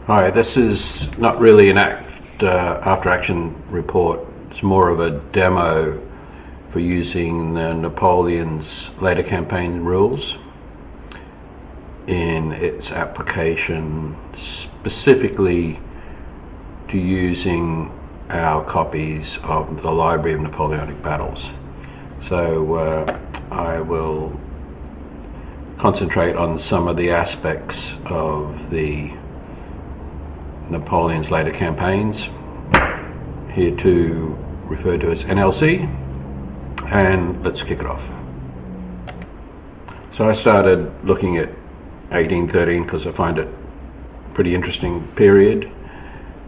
Hi, this is not really an after action report. It's more of a demo for using the Napoleon's later campaign rules in its application specifically to using our copies of the Library of Napoleonic Battles. So I will concentrate on some of the aspects of the Napoleon's later campaigns, here to refer to as NLC, and let's kick it off. So I started looking at 1813 because I find it a pretty interesting period,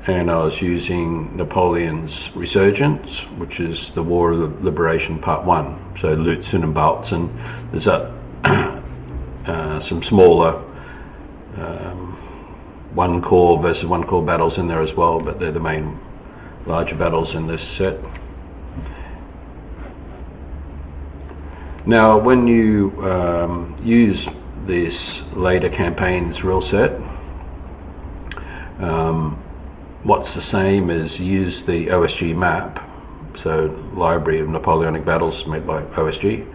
and I was using Napoleon's Resurgence, which is the War of Liberation Part 1, so Lutzen and Lutzen. There's some smaller one corps versus one corps battles in there as well, but they're the main larger battles in this set. Now, when you use this later campaigns rule set, what's the same is use the OSG map, so Library of Napoleonic Battles made by OSG,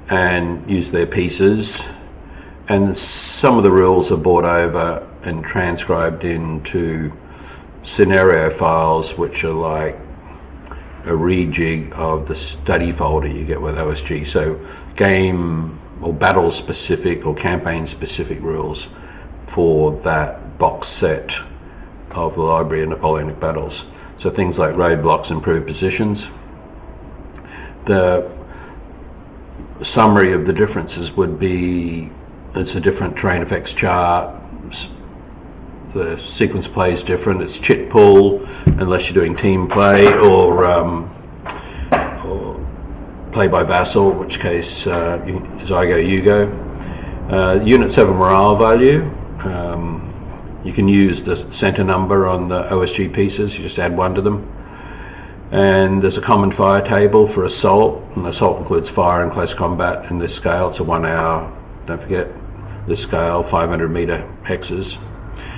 and use their pieces, and some of the rules are brought over and transcribed into scenario files, which are like a rejig of the study folder you get with OSG. So game or battle specific or campaign specific rules for that box set of the Library of Napoleonic Battles. So things like roadblocks, improved positions. The summary of the differences would be it's a different terrain effects chart. The sequence play is different. It's chit pull unless you're doing team play or play by vassal, in which case is I go, you go. Units have a morale value. You can use the center number on the OSG pieces. You just add one to them. And there's a common fire table for assault, and assault includes fire and close combat in this scale. It's a 1 hour, don't forget this scale, 500 meter hexes.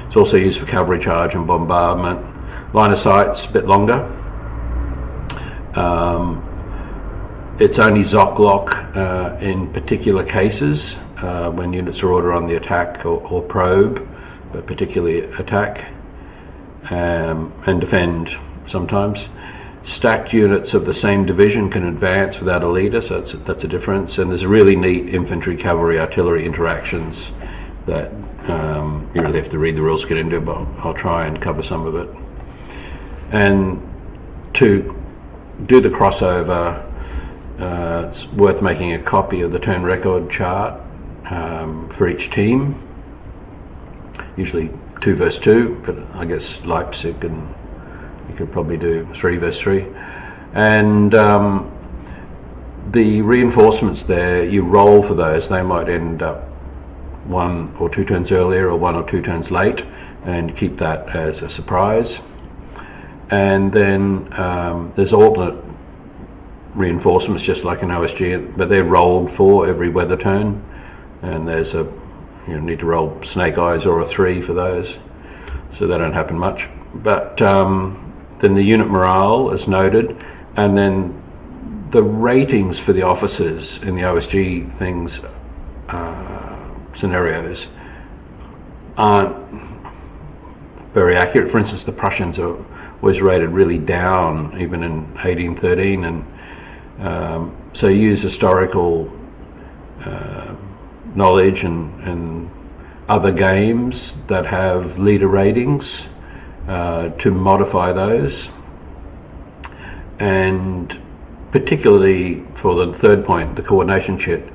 It's also used for cavalry charge and bombardment. Line of sight's a bit longer. It's only Zock-Lock in particular cases, when units are ordered on the attack or probe, but particularly attack and defend sometimes. Stacked units of the same division can advance without a leader, so that's a difference. And there's really neat infantry, cavalry, artillery interactions that you really have to read the rules to get into, but I'll try and cover some of it. And to do the crossover, it's worth making a copy of the turn record chart for each team, usually 2 versus 2, but I guess Leipzig, and you could probably do 3 versus 3. And the reinforcements there, you roll for those. They might end up 1 or 2 turns earlier or 1 or 2 turns late, and keep that as a surprise. And then there's alternate reinforcements, just like in OSG, but they're rolled for every weather turn, and there's you need to roll snake eyes or a 3 for those, so they don't happen much. But then the unit morale is noted, and then the ratings for the officers in the OSG things scenarios aren't very accurate. For instance, the Prussians was rated really down even in 1813, and so you use historical knowledge and other games that have leader ratings to modify those. And particularly for the third point, the coordination chit,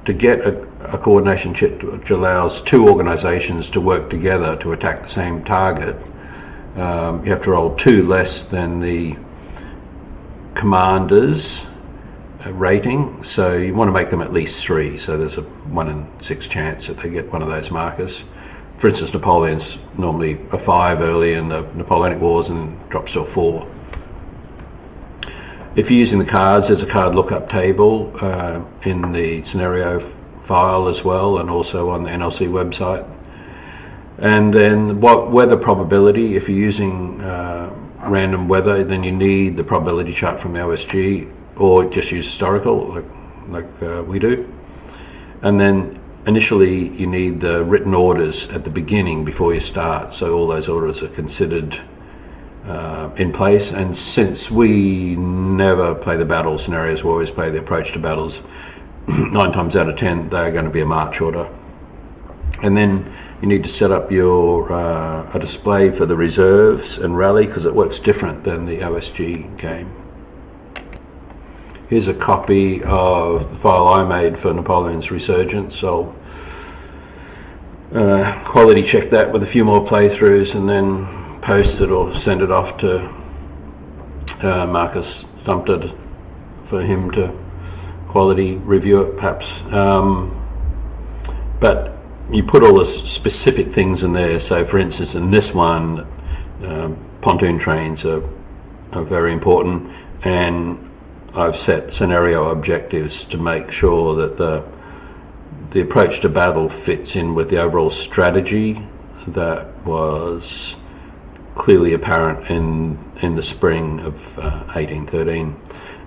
to get a coordination chit which allows 2 organizations to work together to attack the same target, you have to roll 2 less than the commander's rating, so you want to make them at least 3, so there's a 1 in 6 chance that they get one of those markers. For instance, Napoleon's normally a 5 early in the Napoleonic Wars and drops to a 4. If you're using the cards, there's a card lookup table in the scenario file as well, and also on the NLC website. And then what weather probability, if you're using random weather, then you need the probability chart from the OSG, or just use historical like we do. And then initially you need the written orders at the beginning before you start, so all those orders are considered in place. And since we never play the battle scenarios, we always play the approach to battles, 9 times out of 10 they're going to be a march order. And then you need to set up your a display for the reserves and rally, because it works different than the OSG game. Here's a copy of the file I made for Napoleon's Resurgence. I'll quality check that with a few more playthroughs and then post it or send it off to Marcus Dumpter for him to quality review it perhaps. But you put all the specific things in there. So for instance, in this one, pontoon trains are very important, and I've set scenario objectives to make sure that the approach to battle fits in with the overall strategy that was clearly apparent in the spring of 1813.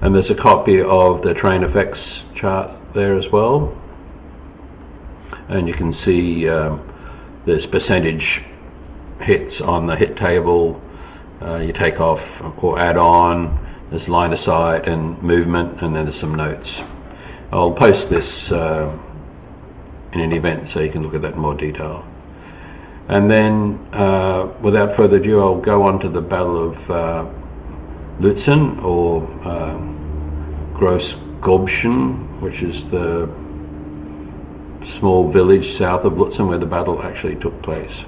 And there's a copy of the terrain effects chart there as well. And you can see there's percentage hits on the hit table. You take off or add on. There's line of sight and movement, and then there's some notes. I'll post this in an event so you can look at that in more detail. And then, without further ado, I'll go on to the Battle of Lutzen, or Großgobchen, which is the small village south of Lutzen where the battle actually took place.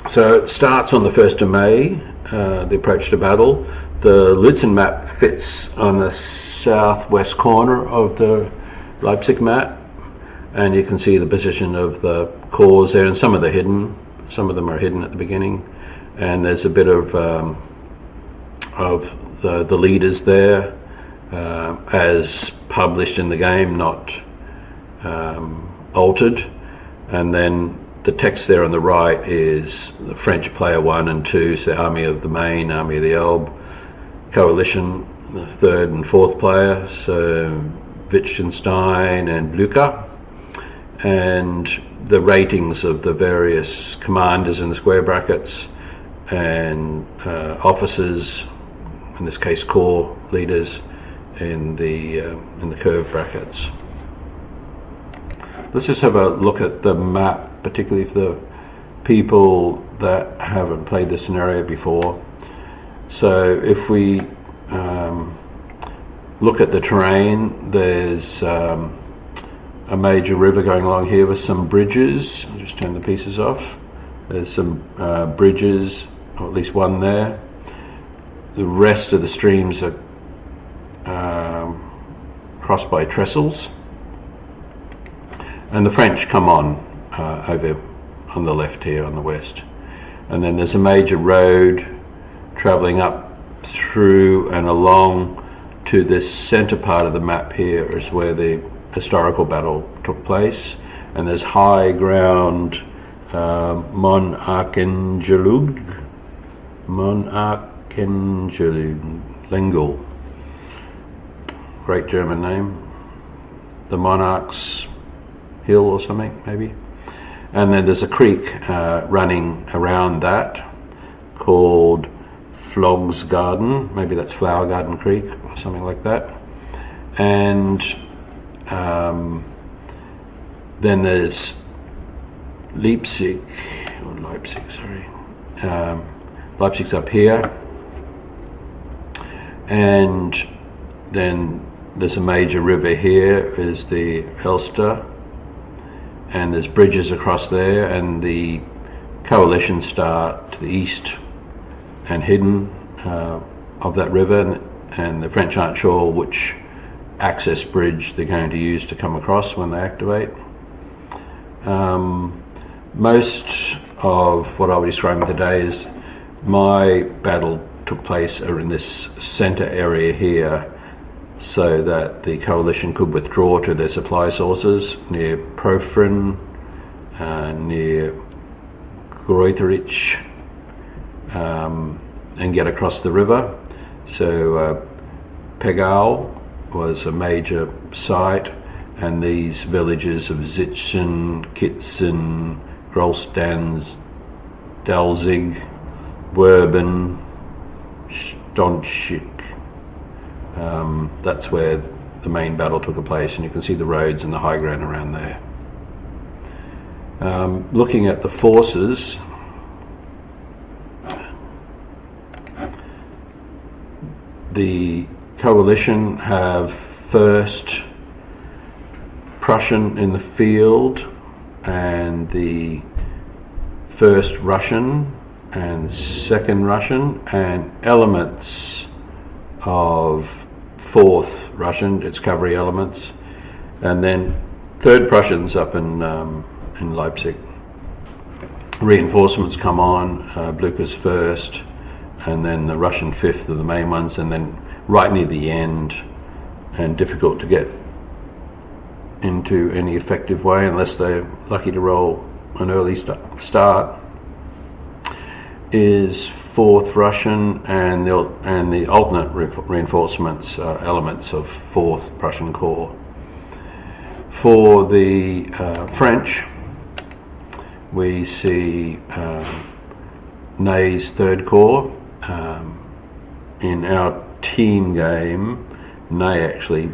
So it starts on the 1st of May, the approach to battle. The Lutzen map fits on the southwest corner of the Leipzig map, and you can see the position of the corps there, and some of them are hidden at the beginning, and there's a bit of the leaders there as published in the game, not altered. And then the text there on the right is the French player 1 and 2, so Army of the Main, Army of the Elbe, Coalition, the 3rd and 4th player, so Wittgenstein and Blücher, and the ratings of the various commanders in the square brackets and officers, in this case corps leaders, in the curve brackets. Let's just have a look at the map, particularly for the people that haven't played the scenario before. So if we look at the terrain, there's a major river going along here with some bridges. I'll just turn the pieces off. There's some bridges, or at least one there. The rest of the streams are crossed by trestles. And the French come on over on the left here, on the west. And then there's a major road travelling up through and along to this centre part of the map here is where the historical battle took place. And there's high ground, Monarchengelänge, great German name, the Monarch's Hill or something maybe. And then there's a creek running around that called Flog's Garden, maybe that's Flower Garden Creek or something like that. And then there's Leipzig's up here, and then there's a major river here is the Elster, and there's bridges across there, and the coalition start to the east and hidden of that river, and the French aren't sure which access bridge they're going to use to come across when they activate. Most of what I'll be describing today is my battle took place in this centre area here, so that the coalition could withdraw to their supply sources near Profrin near Greuterich and get across the river. So Pegau was a major site, and these villages of Zitzen, Kitzen, Grolstans, Dalzig, Werben, Stonchik. That's where the main battle took place, and you can see the roads and the high ground around there. Looking at the forces, the coalition have 1st Prussian in the field, and the 1st Russian and 2nd Russian, and elements of 4th Russian, its cavalry elements, and then 3rd Prussians up in Leipzig. Reinforcements come on, Blucher's 1st, and then the Russian 5th are the main ones, and then right near the end, and difficult to get into any effective way unless they're lucky to roll an early start, is 4th Russian and the alternate reinforcements elements of 4th Prussian Corps. For the French, we see Ney's 3rd Corps. In our team game, Ney actually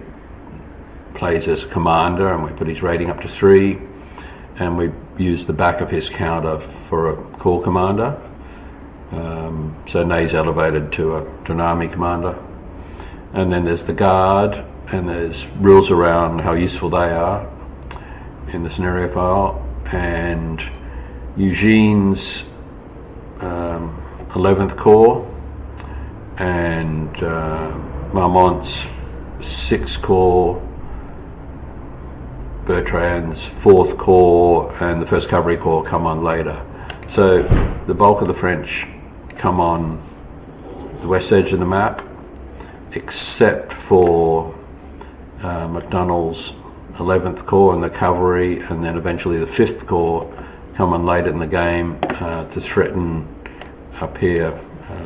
plays as commander, and we put his rating up to 3, and we use the back of his counter for a corps commander. So Ney's elevated to an army commander. And then there's the guard, and there's rules around how useful they are in the scenario file. And Eugene's 11th Corps and Marmont's 6th Corps, Bertrand's 4th Corps and the 1st Cavalry Corps come on later. So the bulk of the French come on the west edge of the map, except for MacDonald's 11th Corps and the cavalry, and then eventually the 5th Corps come on late in the game to threaten up here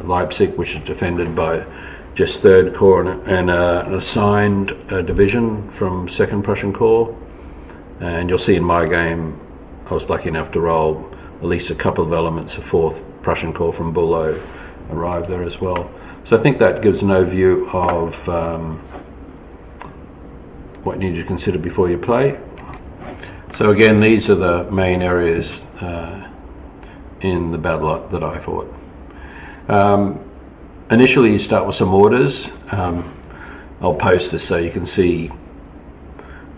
Leipzig, which is defended by just 3rd Corps and an assigned division from 2nd Prussian Corps. And you'll see in my game, I was lucky enough to roll at least a couple of elements of 4th Prussian Corps from Bulow arrived there as well. So I think that gives an overview of what you need to consider before you play. So again, these are the main areas in the battle that I fought. Initially you start with some orders. I'll post this so you can see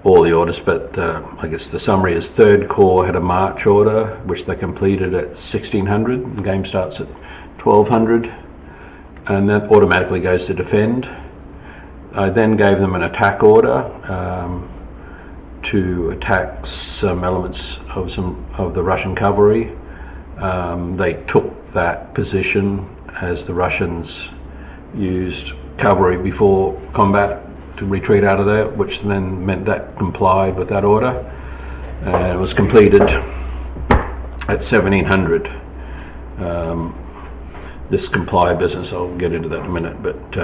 all the orders, but I guess the summary is 3rd Corps had a march order which they completed at 1600. The game starts at 1200, and that automatically goes to defend. I then gave them an attack order to attack some elements of the Russian cavalry. They took that position as the Russians used cavalry before combat to retreat out of there, which then meant that complied with that order. It was completed at 1700. This comply business, I'll get into that in a minute, but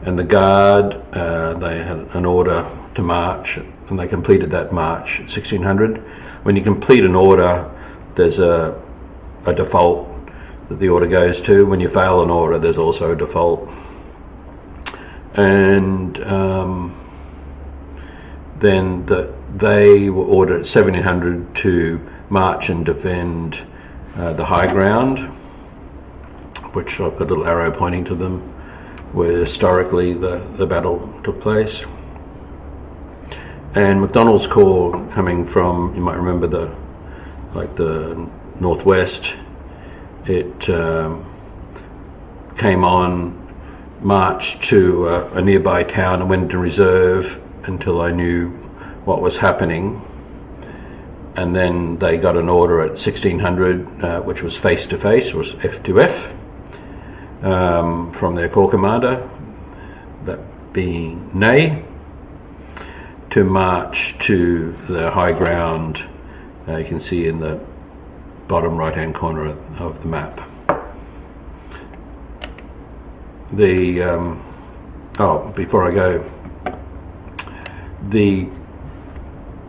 and the guard, they had an order to march, and they completed that march at 1600. When you complete an order, there's a default that the order goes to. When you fail an order, there's also a default. And then they were ordered at 1700 to march and defend the high ground, which I've got a little arrow pointing to them, where historically the battle took place. And MacDonald's Corps, coming from, you might remember, the northwest, it came on, marched to a nearby town and went into reserve until I knew what was happening. And then they got an order at 1600, which was face-to-face, was F2F, from their corps commander, that being Ney, to march to the high ground You can see in the bottom right hand corner of the map. Before I go, the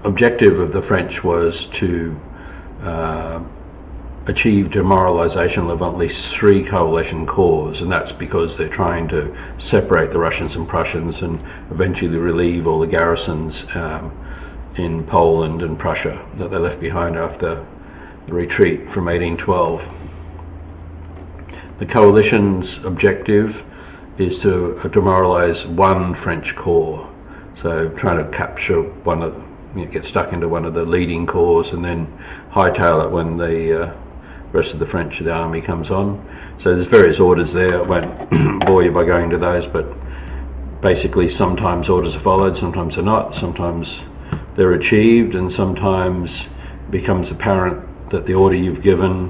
objective of the French was to achieve demoralization of at least 3 coalition corps, and that's because they're trying to separate the Russians and Prussians and eventually relieve all the garrisons in Poland and Prussia that they left behind after the retreat from 1812. The coalition's objective is to demoralize 1 French corps, so trying to capture get stuck into one of the leading corps and then hightail it when the rest of the French of the army comes on. So there's various orders there. I won't bore you by going to those, but basically sometimes orders are followed, sometimes they're not, sometimes they're achieved, and sometimes it becomes apparent that the order you've given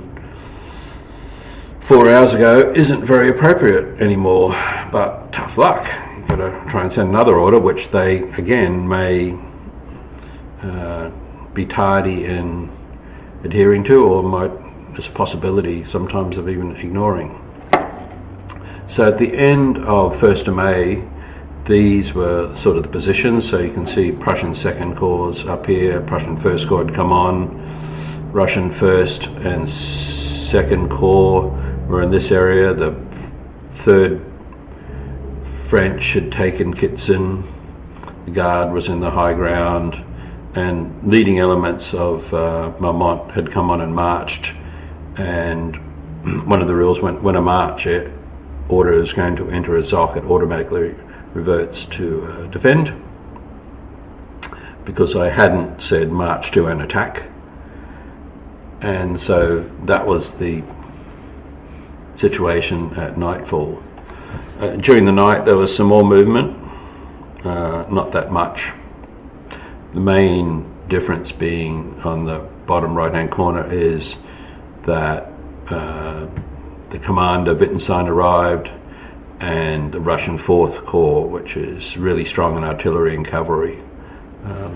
4 hours ago isn't very appropriate anymore, but tough luck. You've got to try and send another order, which they again may be tardy in adhering to, or there's a possibility sometimes of even ignoring. So at the end of 1st of May, these were sort of the positions. So you can see Prussian 2nd Corps up here, Prussian 1st Corps had come on, Russian 1st and 2nd Corps were in this area, the 3rd French had taken Kitzen, the Guard was in the high ground, and leading elements of Marmont had come on and marched. And one of the rules, when a march order is going to enter a ZOC, it automatically reverts to defend, because I hadn't said march to an attack. And so that was the situation at nightfall. During the night there was some more movement, not that much. The main difference being on the bottom right hand corner is that the commander Wittgenstein arrived, and the Russian 4th Corps, which is really strong in artillery and cavalry,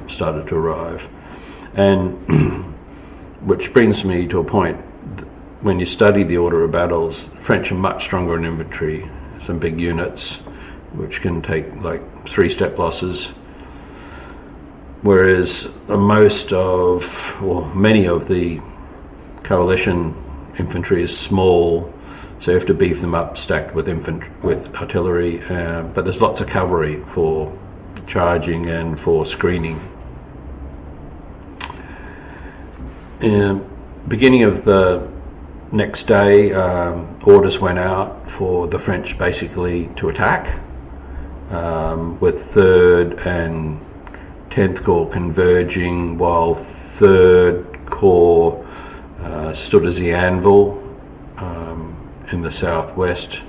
started to arrive. And which brings me to a point, when you study the order of battles, the French are much stronger in infantry, some big units which can take like 3-step losses, whereas many of the coalition infantry is small, so you have to beef them up, stacked with artillery, but there's lots of cavalry for charging and for screening. Beginning of the next day, orders went out for the French basically to attack, with 3rd and 10th Corps converging, while 3rd Corps stood as the anvil in the southwest,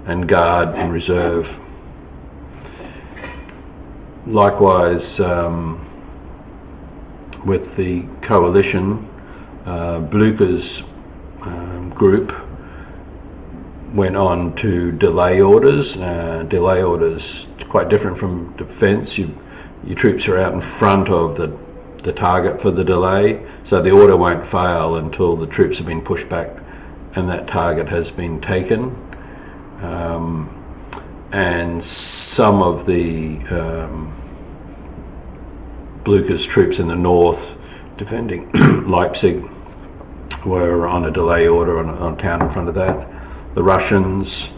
and Guard in reserve. Likewise, with the coalition, Blücher's group went on to delay orders. Delay orders quite different from defence. Your troops are out in front of the target for the delay, so the order won't fail until the troops have been pushed back and that target has been taken. And some of the Blücher's troops in the north defending Leipzig were on a delay order on a town in front of that. The Russians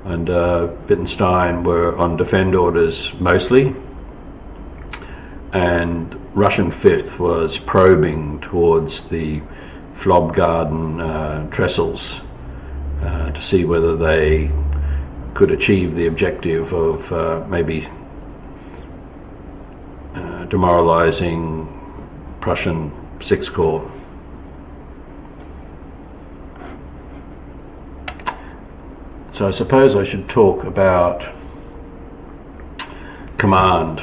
and Wittgenstein were on defend orders mostly, and Russian 5th was probing towards the Flobgarden trestles to see whether they could achieve the objective of maybe demoralizing Prussian 6th Corps. So I suppose I should talk about command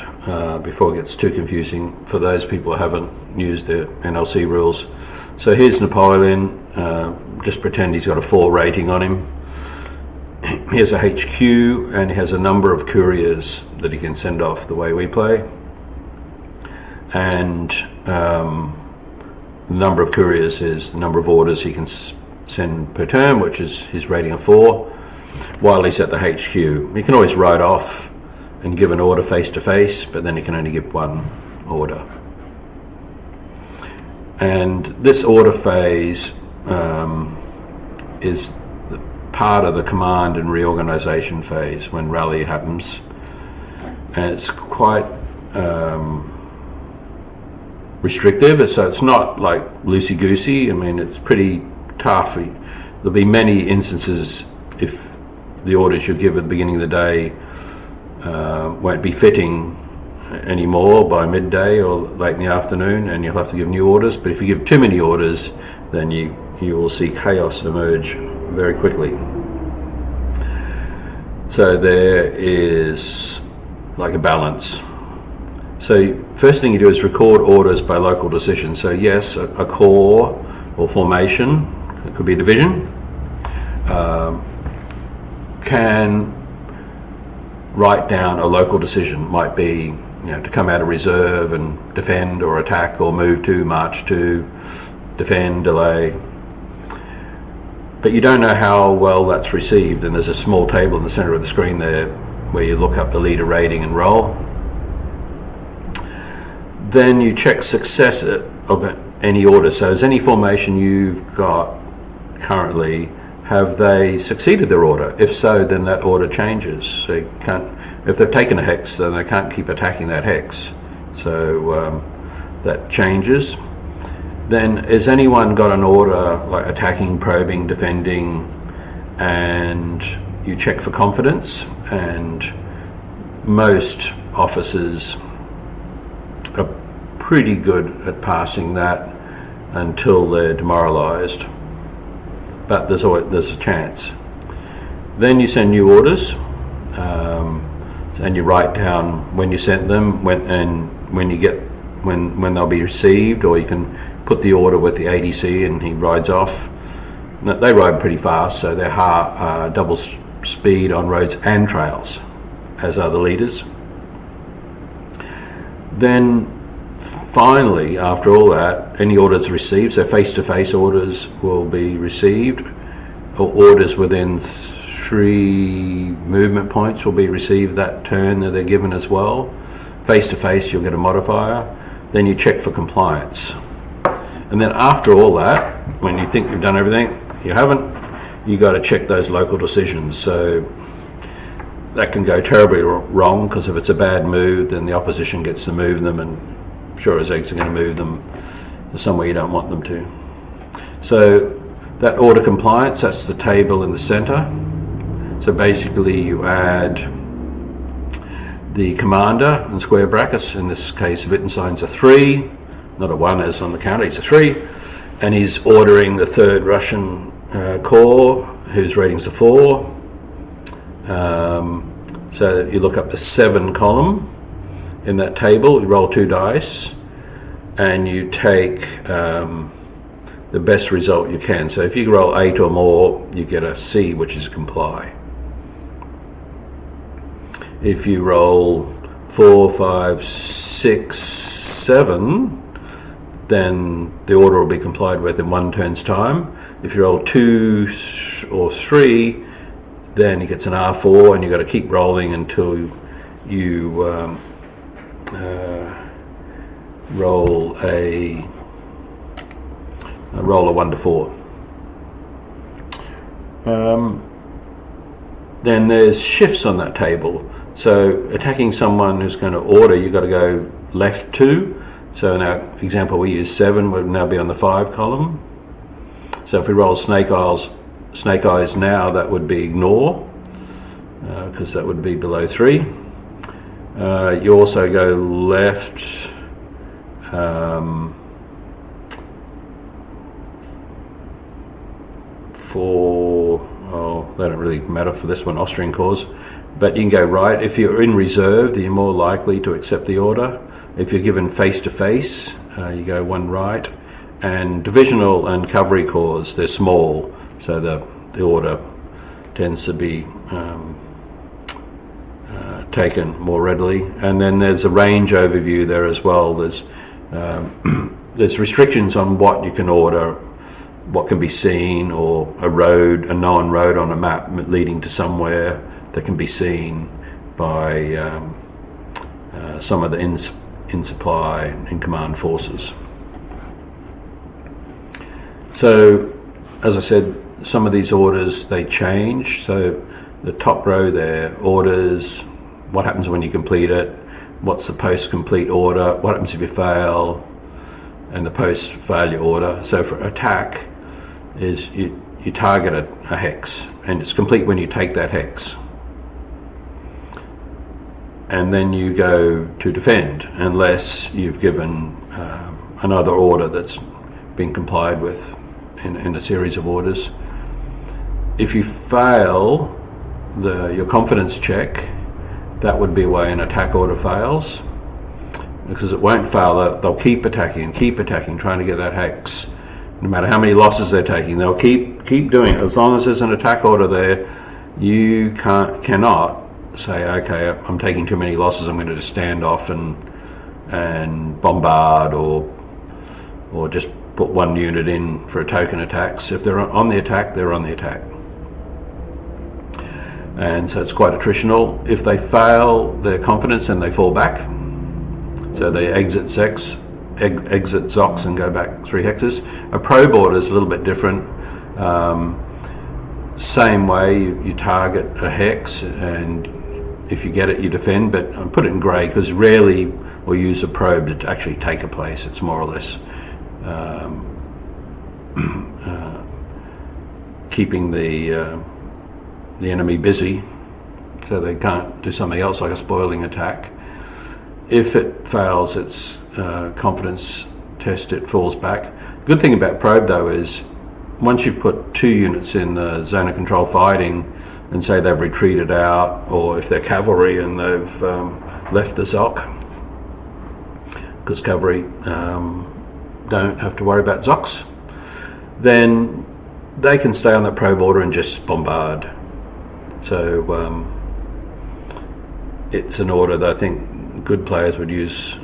before it gets too confusing for those people who haven't used the NLC rules. So here's Napoleon. Just pretend he's got a 4 rating on him. He has a HQ and he has a number of couriers that he can send off the way we play. And the number of couriers is the number of orders he can send per term, which is his rating of 4, while he's at the HQ. He can always write off and give an order face to face, but then he can only give one order. And this order phase is the part of the command and reorganization phase when rally happens, and it's quite restrictive, so it's not like loosey-goosey. I mean, it's pretty tough. There'll be many instances if the orders you give at the beginning of the day won't be fitting anymore by midday or late in the afternoon, and you'll have to give new orders. But if you give too many orders, then you will see chaos emerge very quickly. So there is like a balance. So first thing you do is record orders by local decision. So yes, a corps or formation, it could be a division, can write down a local decision. Might be, to come out of reserve and defend or attack, or move to, march to, defend, delay. But you don't know how well that's received, and there's a small table in the center of the screen there where you look up the leader rating and role. Then you check success of any order. So is any formation you've got currently, have they succeeded their order? If so, then that order changes. So you can't, if they've taken a hex, then they can't keep attacking that hex. So that changes. Then has anyone got an order like attacking, probing, defending, and you check for confidence, and most officers are pretty good at passing that until they're demoralized, but there's a chance. Then you send new orders, and you write down when you sent them, when they'll be received, or you can put the order with the ADC and he rides off. Now, they ride pretty fast, so they're double speed on roads and trails, as are the leaders. Then finally, after all that, any orders received, so face-to-face orders will be received, or orders within 3 movement points will be received that turn that they're given as well. Face-to-face, you'll get a modifier. Then you check for compliance. And then after all that, when you think you've done everything, you haven't, you got to check those local decisions. So that can go terribly wrong, because if it's a bad move, then the opposition gets to move them, and sure as eggs are going to move them somewhere you don't want them to. So that order compliance, that's the table in the center. So basically you add the commander in square brackets. In this case, Wittgenstein's a 3, not a 1 as on the counter, he's a 3. And he's ordering the 3rd Russian Corps, whose rating's a 4. So you look up the 7 column in that table, you roll 2 dice, and you take the best result you can. So if you roll 8 or more, you get a C, which is a comply. If you roll 4, 5, 6, 7, then the order will be complied with in 1 turn's time. If you roll 2 or 3, then it gets an R4, and you've got to keep rolling until you roll a 1 to 4. Then there's shifts on that table. So attacking someone who's going to order, you've got to go left 2. So in our example we use 7, would now be on the 5 column. So if we roll snake eyes now, that would be ignore, because that would be below 3. You also go left 4, they don't really matter for this one, Austrian cause, but you can go right. If you're in reserve, then you're more likely to accept the order. If you're given face-to-face, you go 1 right. And divisional and cavalry corps, they're small, so the order tends to be taken more readily. And then there's a range overview there as well. There's there's restrictions on what you can order, what can be seen, or a road, a known road on a map leading to somewhere that can be seen by some of the in-supply, in-command forces. So, as I said, some of these orders, they change. So the top row there, orders, what happens when you complete it, what's the post-complete order, what happens if you fail, and the post-failure order. So for attack is you target a hex, and it's complete when you take that hex. And then you go to defend, unless you've given another order that's been complied with in a series of orders. If you fail your confidence check, that would be why an attack order fails, because it won't fail. They'll keep attacking, trying to get that hex. No matter how many losses they're taking, they'll keep doing it. As long as there's an attack order there, you cannot say, okay, I'm taking too many losses, I'm going to just stand off and bombard or just put one unit in for a token attacks. If they're on the attack, they're on the attack. And so it's quite attritional. If they fail their confidence, then they fall back. So they exit Zox and go back 3 hexes. A probe order is a little bit different. Same way, you target a hex, and if you get it, you defend, but I put it in grey because rarely we'll use a probe to actually take a place. It's more or less keeping the enemy busy so they can't do something else like a spoiling attack. If it fails its confidence test, it falls back. Good thing about probe though is once you've put 2 units in the zone of control fighting and say they've retreated out, or if they're cavalry and they've left the ZOC, because cavalry don't have to worry about ZOCs, then they can stay on that probe order and just bombard. So it's an order that I think good players would use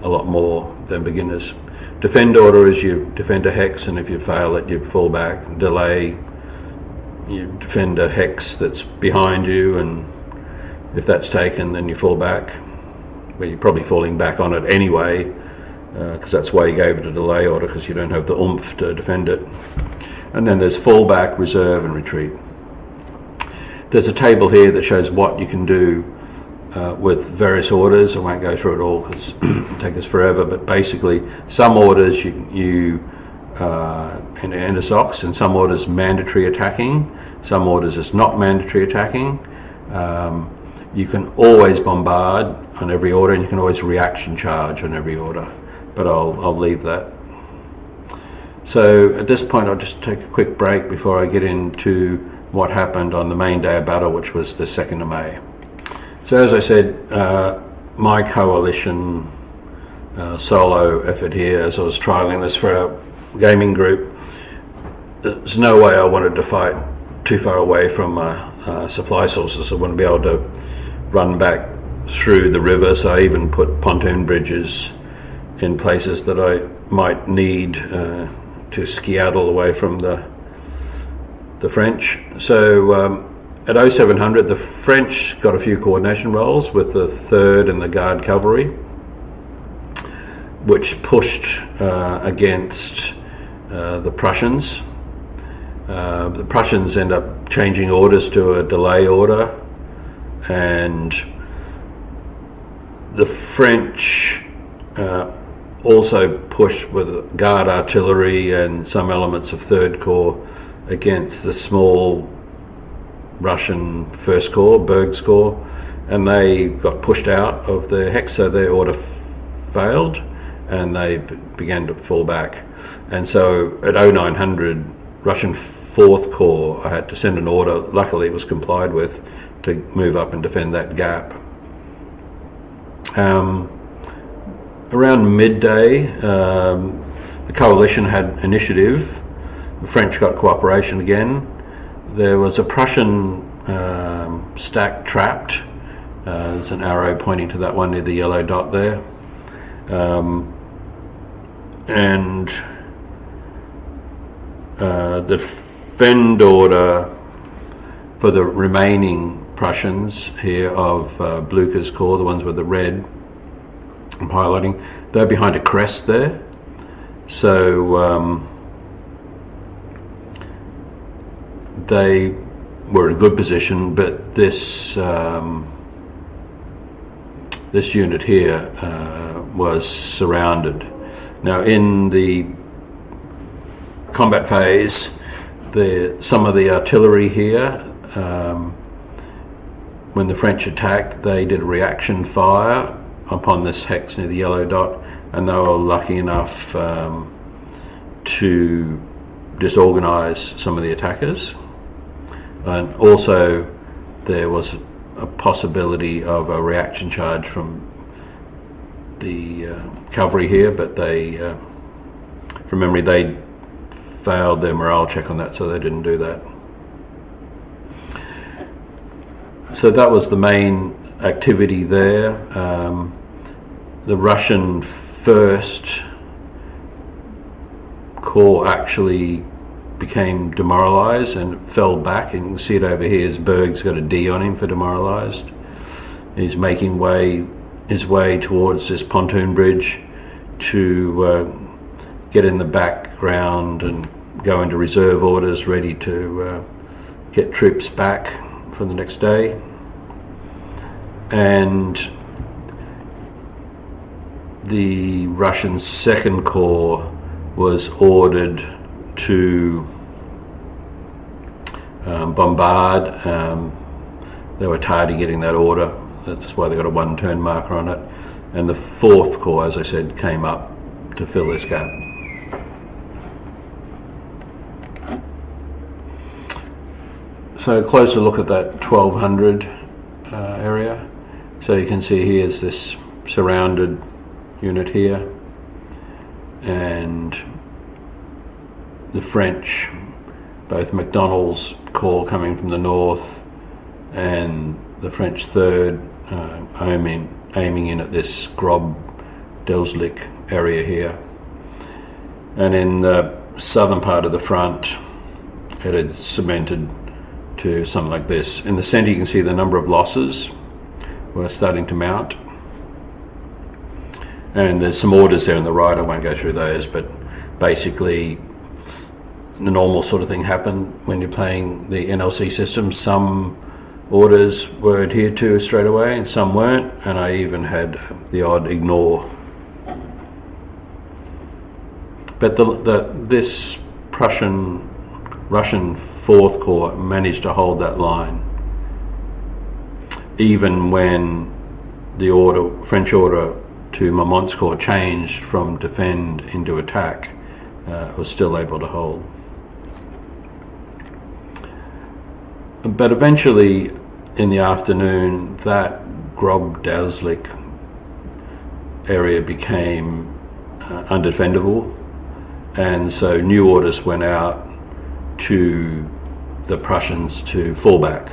a lot more than beginners. Defend order is you defend a hex, and if you fail it, you fall back. Delay, you defend a hex that's behind you, and if that's taken, then you fall back. Well, you're probably falling back on it anyway, because that's why you gave it a delay order, because you don't have the oomph to defend it. And then there's fallback, reserve, and retreat. There's a table here that shows what you can do with various orders. I won't go through it all because it'll take us forever, but basically some orders you enter ZOCs, and some orders mandatory attacking, some orders is not mandatory attacking. You can always bombard on every order, and you can always reaction charge on every order, but I'll leave that. So at this point I'll just take a quick break before I get into what happened on the main day of battle, which was the 2nd of May. So as I said, my coalition solo effort here, as I was trialling this for our gaming group, there's no way I wanted to fight too far away from supply sources. I want to be able to run back through the river, so I even put pontoon bridges in places that I might need to skedaddle away from the French. So at 0700, the French got a few coordination rolls with the 3rd and the Guard Cavalry, which pushed against the Prussians. The Prussians end up changing orders to a delay order, and the French also pushed with Guard artillery and some elements of 3rd Corps against the small Russian 1st Corps, Berg's Corps, and they got pushed out of the hex, so their order failed and they began to fall back. And so at 0900, Russian 4th Corps, I had to send an order, luckily it was complied with, to move up and defend that gap. Around midday, the coalition had initiative. The French got cooperation again. There was a Prussian stack trapped. There's an arrow pointing to that one near the yellow dot there. and the defend order for the remaining Prussians here of Blucher's Corps, the ones with the red I'm highlighting, they're behind a crest there. So they were in a good position, but this this unit here was surrounded. Now in the combat phase, some of the artillery here, when the French attacked, they did a reaction fire upon this hex near the yellow dot, and they were lucky enough to disorganize some of the attackers. And also there was a possibility of a reaction charge from the cavalry here, but they, from memory, they failed their morale check on that, so they didn't do that. So that was the main activity there. The Russian First Corps actually became demoralized and fell back, and you can see it over here. His Berg's got a D on him for demoralized. He's making his way towards this pontoon bridge to get in the background and go into reserve orders, ready to get troops back for the next day. And the Russian Second Corps was ordered to bombard. They were tired of getting that order. That's why they got a 1-turn marker on it. And the Fourth Corps, as I said, came up to fill this gap. So a closer look at that 1200 area. So you can see here's this surrounded unit here, and the French, both MacDonald's Corps coming from the north and the French Third aiming in at this Grob-Delslik area here. And in the southern part of the front, it had cemented to something like this. In the center you can see the number of losses were starting to mount. And there's some orders there on the right, I won't go through those, but basically the normal sort of thing happened when you're playing the NLC system. Some orders were adhered to straight away and some weren't, and I even had the odd ignore. But this Russian Fourth Corps managed to hold that line, even when the French order to Marmont's Corps changed from defend into attack. Was still able to hold. But eventually, in the afternoon, that Grob-Delslik area became undefendable, and so new orders went out to the Prussians to fall back,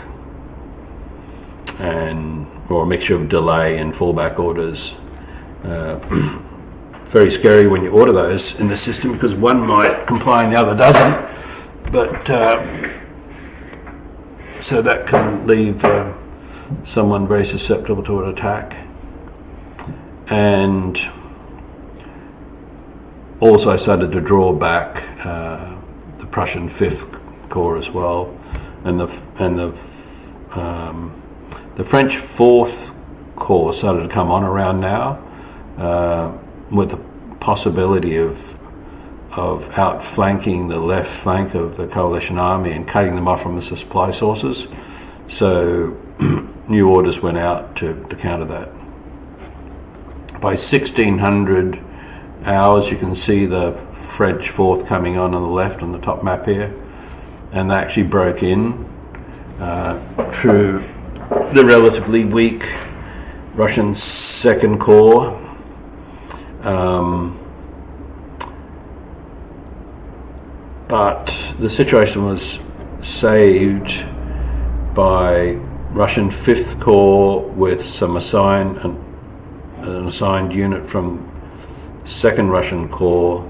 or a mixture of delay and fallback orders. Very scary when you order those in the system, because one might comply and the other doesn't. But so that can leave someone very susceptible to an attack. And also I started to draw back the Prussian Fifth Corps as well, and the French Fourth Corps started to come on around now, with the possibility of outflanking the left flank of the coalition army and cutting them off from the supply sources. So new orders went out to counter that. By 1600 hours, you can see the French Fourth coming on the left on the top map here, and they actually broke in through the relatively weak Russian Second Corps. But the situation was saved by Russian Fifth Corps with some an assigned unit from 2nd Russian Corps,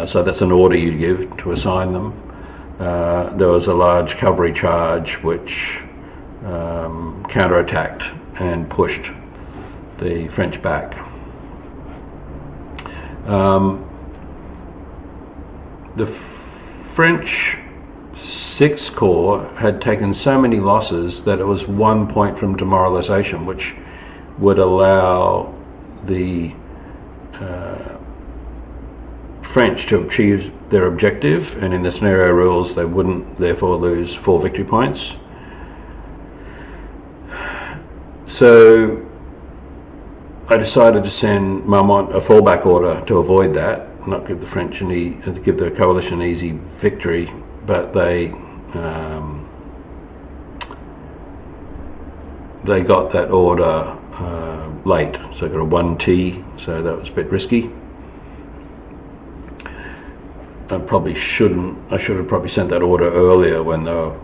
so that's an order you give to assign them. There was a large cavalry charge which counterattacked and pushed the French back. The French 6th Corps had taken so many losses that it was 1 point from demoralization, which would allow the French to achieve their objective, and in the scenario rules they wouldn't therefore lose 4 victory points. So I decided to send Marmont a fallback order to avoid that, not give the French give the coalition an easy victory, but they got that order late, so they got a 1T, so that was a bit risky. I should have probably sent that order earlier when they were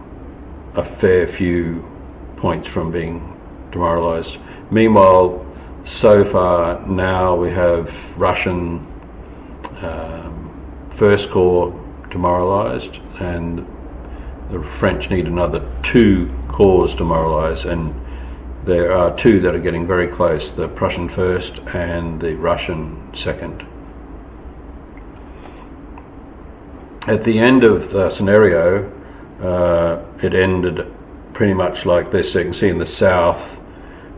a fair few points from being demoralized. Meanwhile, so far now we have Russian 1st Corps demoralized, and the French need another 2 corps demoralized, and there are 2 that are getting very close, the Prussian 1st and the Russian 2nd. At the end of the scenario, it ended pretty much like this. So you can see in the south,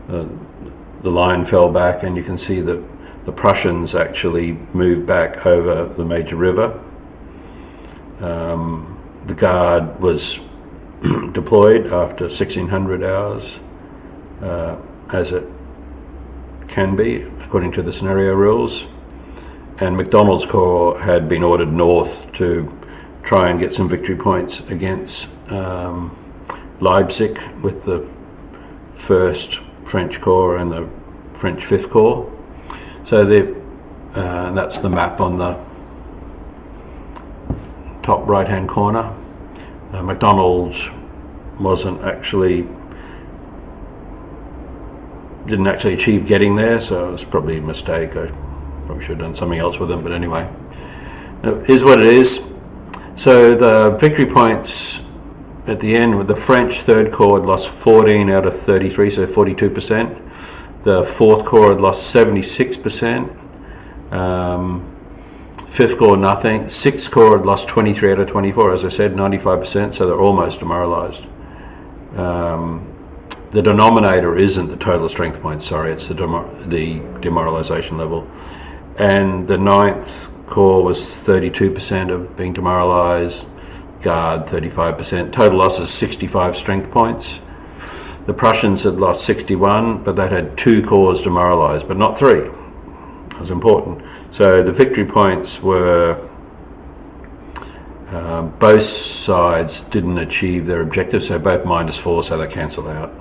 the line fell back, and you can see that the Prussians actually moved back over the major river. The Guard was deployed after 1600 hours, as it can be according to the scenario rules, and MacDonald's Corps had been ordered north to try and get some victory points against Leipzig with the 1st French Corps and the French 5th Corps. So that's the map on the top right hand corner. MacDonald's didn't actually achieve getting there, so it was probably a mistake. I probably should have done something else with them, but anyway, here's what it is. So the victory points at the end, with the French 3rd Corps had lost 14 out of 33, so 42%. The 4th Corps had lost 76%. 5th Corps nothing. 6th Corps had lost 23 out of 24, as I said, 95%, so they're almost demoralized. The denominator isn't the total strength points, sorry, it's the demoralization level. And the 9th Corps was 32% of being demoralized, Guard 35%. Total losses 65 strength points. The Prussians had lost 61, but that had 2 corps demoralized, but not 3. That was important. So the victory points were, both sides didn't achieve their objective, so both -4, so they cancel out.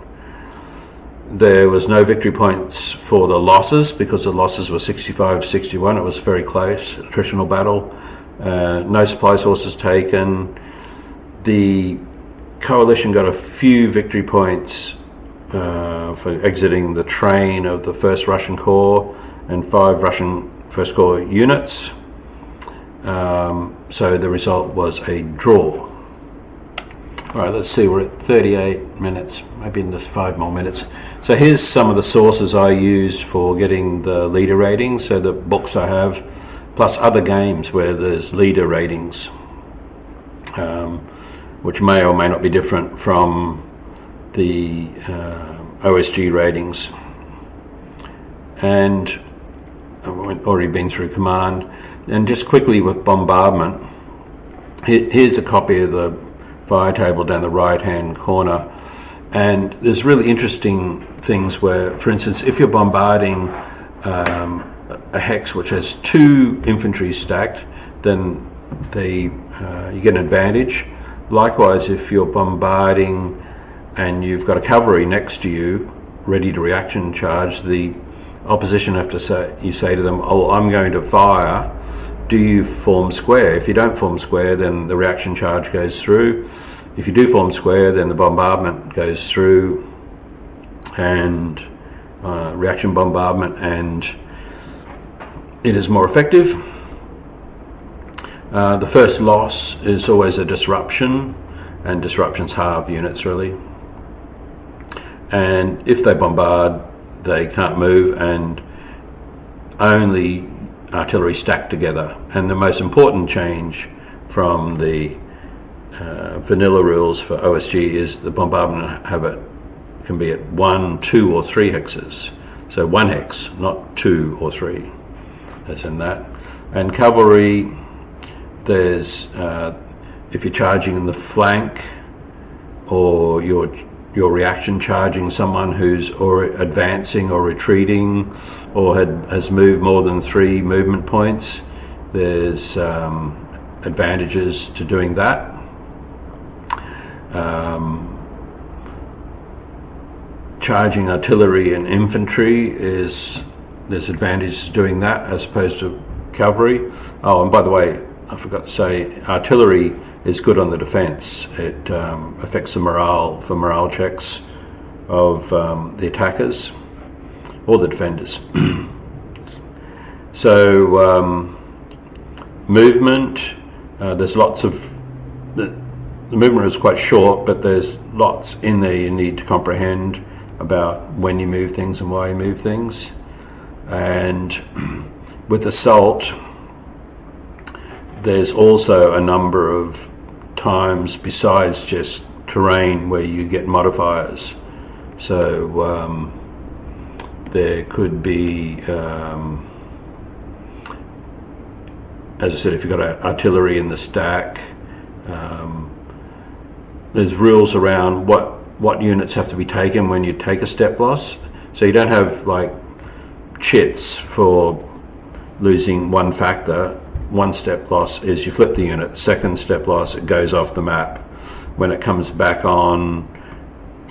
There was no victory points for the losses, because the losses were 65 to 61. It was very close, attritional battle. No supply sources taken. The coalition got a few victory points for exiting the train of the 1st Russian Corps and 5 Russian 1st Corps units. So the result was a draw. All right, let's see, we're at 38 minutes, maybe in just 5 more minutes. So here's some of the sources I used for getting the leader ratings, so the books I have, plus other games where there's leader ratings, which may or may not be different from the OSG ratings. And I've already been through command. And just quickly with bombardment, here's a copy of the fire table down the right hand corner, and there's really interesting things where, for instance, if you're bombarding a hex which has 2 infantry stacked, then you get an advantage. Likewise, if you're bombarding and you've got a cavalry next to you ready to reaction charge, the opposition have to say to them, "Oh, I'm going to fire. Do you form square?" If you don't form square, then the reaction charge goes through. If you do form square, then the bombardment goes through, and reaction bombardment, and it is more effective. The first loss is always a disruption, and disruptions halve units really. And if they bombard, they can't move, and only artillery stacked together. And the most important change from the vanilla rules for OSG is the bombardment can be at 1, 2 or 3 hexes. So 1 hex, not 2 or 3, as in that. And cavalry, there's if you're charging in the flank, or your reaction charging someone who's advancing or retreating, or has moved more than 3 movement points, there's advantages to doing that. Charging artillery and infantry there's advantages to doing that as opposed to cavalry. Oh, and by the way, I forgot to say, artillery is good on the defense. It affects the morale checks of the attackers or the defenders. So movement, there's lots of the movement is quite short, but there's lots in there you need to comprehend about when you move things and why you move things. And with assault, there's also a number of times besides just terrain where you get modifiers. So there could be, as I said, if you've got artillery in the stack, there's rules around what units have to be taken when you take a step loss. So you don't have like chits for losing one factor. One step loss is you flip the unit. Second step loss, it goes off the map. When it comes back on,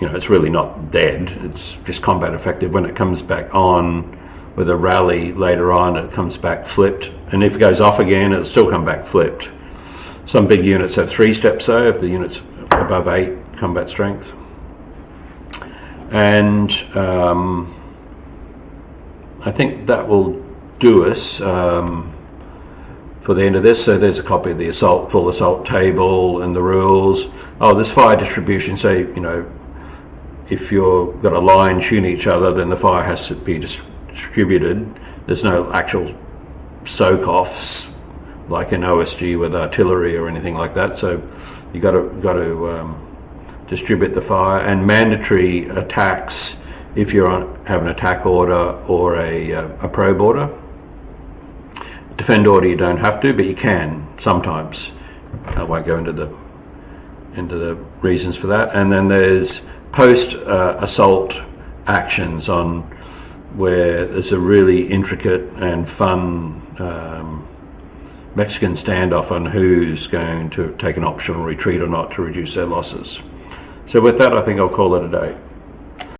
it's really not dead. It's just combat effective. When it comes back on with a rally later on, it comes back flipped. And if it goes off again, it'll still come back flipped. Some big units have 3 steps though, if the unit's above 8 combat strength. And I think that will do us for the end of this. So there's a copy of the full assault table and the rules. Oh, there's fire distribution. So, if you've got a line shooting each other, then the fire has to be distributed. There's no actual soak-offs like in OSG with artillery or anything like that. So you got to distribute the fire, and mandatory attacks if you have an attack order or a probe order. Defend order you don't have to, but you can sometimes. I won't go into the reasons for that. And then there's post assault actions on where there's a really intricate and fun Mexican standoff on who's going to take an optional retreat or not to reduce their losses. So with that, I think I'll call it a day.